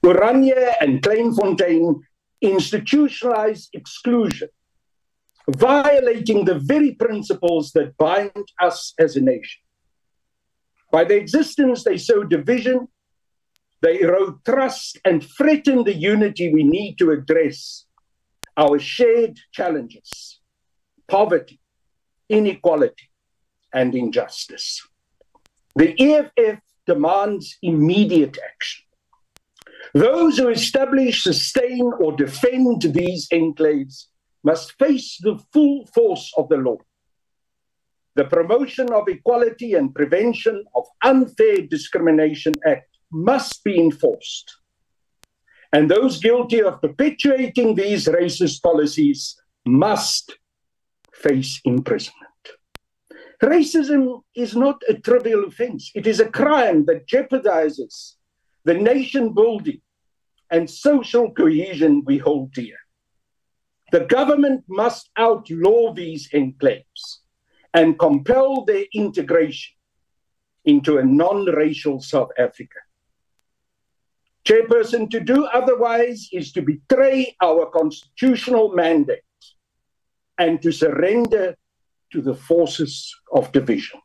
Oranje and Kleinfontein institutionalized exclusion, violating the very principles that bind us as a nation. By their existence, they sow division, they erode trust and threaten the unity we need to address our shared challenges: poverty, inequality, and injustice. The EFF demands immediate action. Those who establish, sustain, or defend these enclaves must face the full force of the law. The Promotion of Equality and Prevention of Unfair Discrimination Act must be enforced. And those guilty of perpetuating these racist policies must face imprisonment. Racism is not a trivial offense. It is a crime that jeopardizes the nation building and social cohesion we hold dear. The government must outlaw these enclaves and compel their integration into a non-racial South Africa. Chairperson, to do otherwise is to betray our constitutional mandate and to surrender to the forces of division.